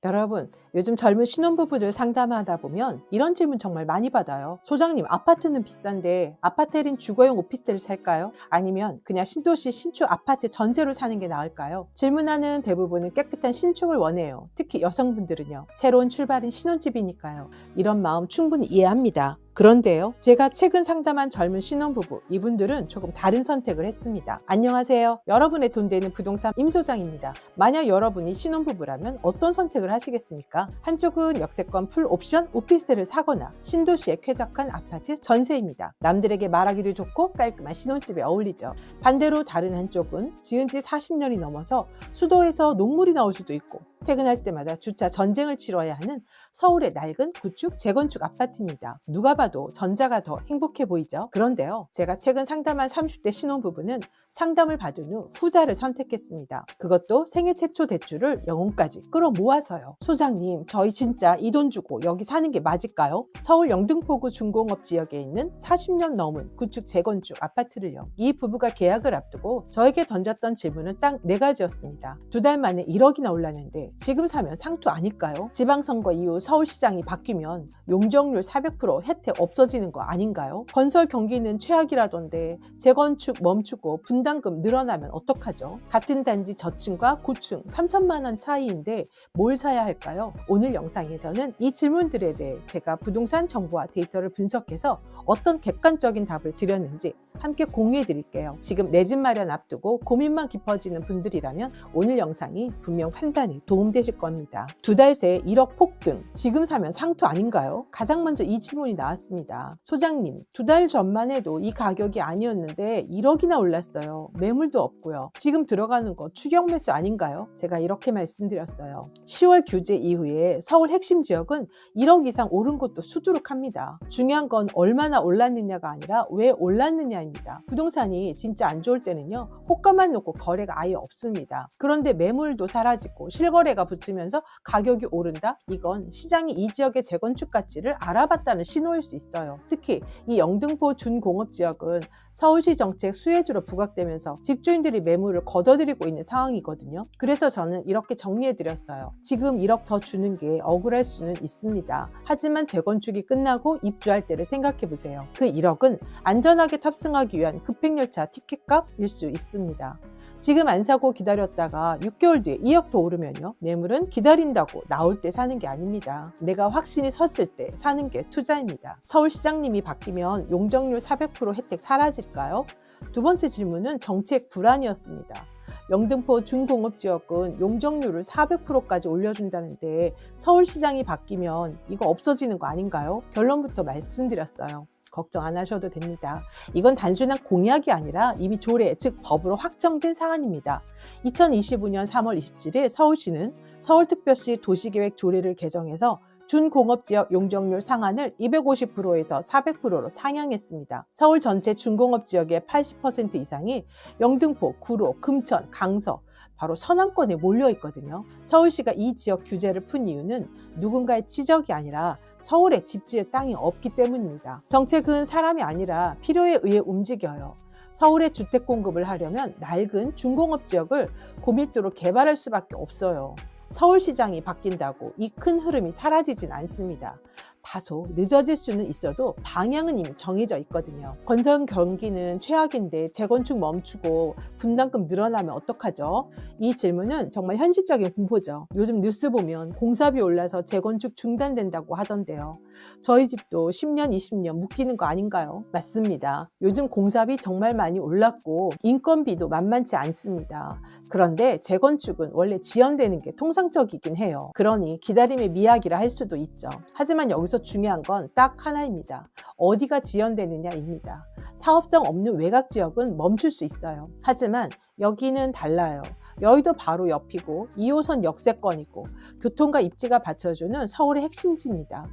여러분, 요즘 젊은 신혼부부들 상담하다 보면 이런 질문 정말 많이 받아요. 소장님, 아파트는 비싼데 아파트인 주거용 오피스텔을 살까요? 아니면 그냥 신도시 신축 아파트 전세로 사는 게 나을까요? 질문하는 대부분은 깨끗한 신축을 원해요. 특히 여성분들은요. 새로운 출발인 신혼집이니까요. 이런 마음 충분히 이해합니다. 그런데요, 제가 최근 상담한 젊은 신혼부부, 이분들은 조금 다른 선택을 했습니다. 안녕하세요. 여러분의 돈 되는 부동산 임소장입니다. 만약 여러분이 신혼부부라면 어떤 선택을 하시겠습니까? 한쪽은 역세권 풀옵션 오피스텔을 사거나 신도시에 쾌적한 아파트 전세입니다. 남들에게 말하기도 좋고 깔끔한 신혼집에 어울리죠. 반대로 다른 한쪽은 지은 지 40년이 넘어서 수도에서 녹물이 나올 수도 있고 퇴근할 때마다 주차 전쟁을 치러야 하는 서울의 낡은 구축 재건축 아파트입니다. 누가 봐도 전자가 더 행복해 보이죠? 그런데요, 제가 최근 상담한 30대 신혼부부는 상담을 받은 후 후자를 선택했습니다. 그것도 생애 최초 대출을 영혼까지 끌어모아서요. 소장님, 저희 진짜 이 돈 주고 여기 사는 게 맞을까요? 서울 영등포구 준공업 지역에 있는 40년 넘은 구축 재건축 아파트를요. 이 부부가 계약을 앞두고 저에게 던졌던 질문은 딱 4가지였습니다. 2달 만에 1억이나 올랐는데 지금 사면 상투 아닐까요? 지방선거 이후 서울시장이 바뀌면 용적률 400% 혜택 없어지는 거 아닌가요? 건설 경기는 최악이라던데 재건축 멈추고 분담금 늘어나면 어떡하죠? 같은 단지 저층과 고층 3천만 원 차이인데 뭘 사야 할까요? 오늘 영상에서는 이 질문들에 대해 제가 부동산 정보와 데이터를 분석해서 어떤 객관적인 답을 드렸는지 함께 공유해 드릴게요. 지금 내 집 마련 앞두고 고민만 깊어지는 분들이라면 오늘 영상이 분명 판단에 도움되실 겁니다. 2달 새 1억 폭등, 지금 사면 상투 아닌가요? 가장 먼저 이 질문이 나왔습니다. 소장님, 2달 전만 해도 이 가격이 아니었는데 1억이나 올랐어요. 매물도 없고요. 지금 들어가는 거 추격 매수 아닌가요? 제가 이렇게 말씀드렸어요. 10월 규제 이후에 서울 핵심 지역은 1억 이상 오른 곳도 수두룩합니다. 중요한 건 얼마나 올랐느냐가 아니라 왜 올랐느냐입니다. 부동산이 진짜 안 좋을 때는요, 호가만 놓고 거래가 아예 없습니다. 그런데 매물도 사라지고 실거래가 붙으면서 가격이 오른다? 이건 시장이 이 지역의 재건축 가치를 알아봤다는 신호일 수 있어요. 특히 이 영등포 준공업지역은 서울시 정책 수혜주로 부각되면서 집주인들이 매물을 걷어들이고 있는 상황이거든요. 그래서 저는 이렇게 정리해드렸어요. 지금 1억 더 주는 게 억울할 수는 있습니다. 하지만 재건축이 끝나고 입주할 때를 생각해보세요. 그 1억은 안전하게 탑승하기 위한 급행열차 티켓값일 수 있습니다. 지금 안 사고 기다렸다가 6개월 뒤에 2억 더 오르면요, 매물은 기다린다고 나올 때 사는 게 아닙니다. 내가 확신이 섰을 때 사는 게 투자입니다. 서울시장님이 바뀌면 용적률 400% 혜택 사라질까요? 2번째 질문은 정책 불안이었습니다. 영등포 준공업지역은 용적률을 400%까지 올려준다는데 서울시장이 바뀌면 이거 없어지는 거 아닌가요? 결론부터 말씀드렸어요. 걱정 안 하셔도 됩니다. 이건 단순한 공약이 아니라 이미 조례, 즉 법으로 확정된 사안입니다. 2025년 3월 27일 서울시는 서울특별시 도시계획 조례를 개정해서 준공업지역 용적률 상한을 250%에서 400%로 상향했습니다. 서울 전체 준공업지역의 80% 이상이 영등포, 구로, 금천, 강서, 바로 서남권에 몰려 있거든요. 서울시가 이 지역 규제를 푼 이유는 누군가의 지적이 아니라 서울에 집 지을 땅이 없기 때문입니다. 정책은 사람이 아니라 필요에 의해 움직여요. 서울의 주택 공급을 하려면 낡은 준공업 지역을 고밀도로 개발할 수밖에 없어요. 서울시장이 바뀐다고 이 큰 흐름이 사라지진 않습니다. 다소 늦어질 수는 있어도 방향은 이미 정해져 있거든요. 건설 경기는 최악인데 재건축 멈추고 분담금 늘어나면 어떡하죠? 이 질문은 정말 현실적인 공포죠. 요즘 뉴스 보면 공사비 올라서 재건축 중단된다고 하던데요. 저희 집도 10년, 20년 묶이는 거 아닌가요? 맞습니다. 요즘 공사비 정말 많이 올랐고 인건비도 만만치 않습니다. 그런데 재건축은 원래 지연되는 게 통상적이긴 해요. 그러니 기다림의 미학이라 할 수도 있죠. 하지만 여기서 중요한 건 딱 하나입니다. 어디가 지연되느냐입니다. 사업성 없는 외곽 지역은 멈출 수 있어요. 하지만 여기는 달라요. 여의도 바로 옆이고 2호선 역세권이고 교통과 입지가 받쳐주는 서울의 핵심지입니다.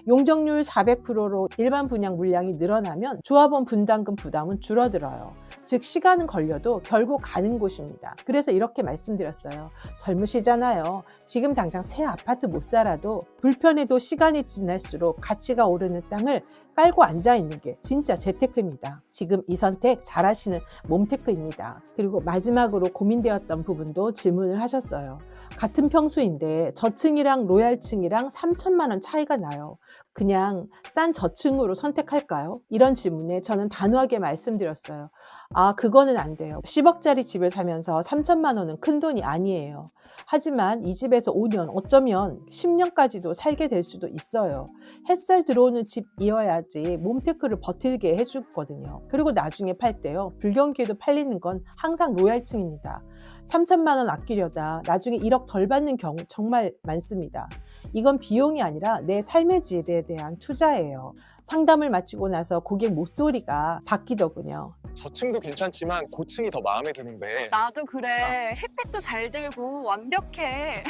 용적률 400%로 일반 분양 물량이 늘어나면 조합원 분담금 부담은 줄어들어요. 즉 시간은 걸려도 결국 가는 곳입니다. 그래서 이렇게 말씀드렸어요. 젊으시잖아요. 지금 당장 새 아파트 못 살아도 불편해도 시간이 지날수록 가치가 오르는 땅을 깔고 앉아있는 게 진짜 재테크입니다. 지금 이 선택 잘하시는 몸테크입니다. 그리고 마지막으로 고민되었던 부분 부분도 질문을 하셨어요. 같은 평수인데 저층이랑 로얄층이랑 3천만 원 차이가 나요. 그냥 싼 저층으로 선택할까요? 이런 질문에 저는 단호하게 말씀드렸어요. 아, 그거는 안 돼요. 10억짜리 집을 사면서 3천만 원은 큰 돈이 아니에요. 하지만 이 집에서 5년, 어쩌면 10년까지도 살게 될 수도 있어요. 햇살 들어오는 집이어야지 몸테크를 버티게 해주거든요. 그리고 나중에 팔 때요. 불경기에도 팔리는 건 항상 로얄층입니다. 3천만 원 아끼려다 나중에 1억 덜 받는 경우 정말 많습니다. 이건 비용이 아니라 내 삶의 질에 대한 투자예요. 상담을 마치고 나서 고객 목소리가 바뀌더군요. 저층도 괜찮지만 고층이 더 마음에 드는데. 나도 그래. 햇빛도 잘 들고 완벽해.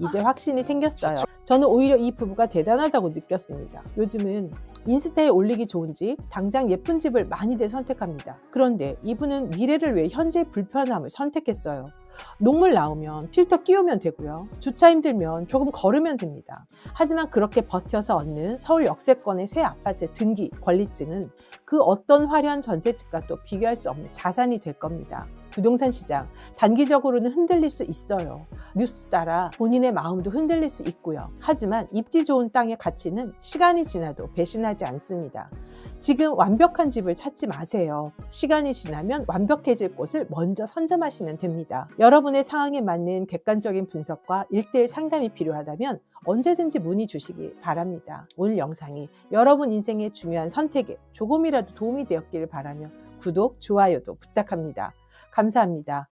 이제 확신이 생겼어요. 저는 오히려 이 부부가 대단하다고 느꼈습니다. 요즘은 인스타에 올리기 좋은 집, 당장 예쁜 집을 많이들 선택합니다. 그런데 이분은 미래를 위해 현재의 불편함을 선택했어요. 녹물 나오면 필터 끼우면 되고요. 주차 힘들면 조금 걸으면 됩니다. 하지만 그렇게 버텨서 얻는 서울 역세권의 새 아파트 등기 권리증은 그 어떤 화려한 전세집과도 비교할 수 없는 자산이 될 겁니다. 부동산 시장 단기적으로는 흔들릴 수 있어요. 뉴스 따라 본인의 마음도 흔들릴 수 있고요. 하지만 입지 좋은 땅의 가치는 시간이 지나도 배신하지 않습니다. 지금 완벽한 집을 찾지 마세요. 시간이 지나면 완벽해질 곳을 먼저 선점하시면 됩니다. 여러분의 상황에 맞는 객관적인 분석과 1:1 상담이 필요하다면 언제든지 문의 주시기 바랍니다. 오늘 영상이 여러분 인생의 중요한 선택에 조금이라도 도움이 되었기를 바라며 구독, 좋아요도 부탁합니다. 감사합니다.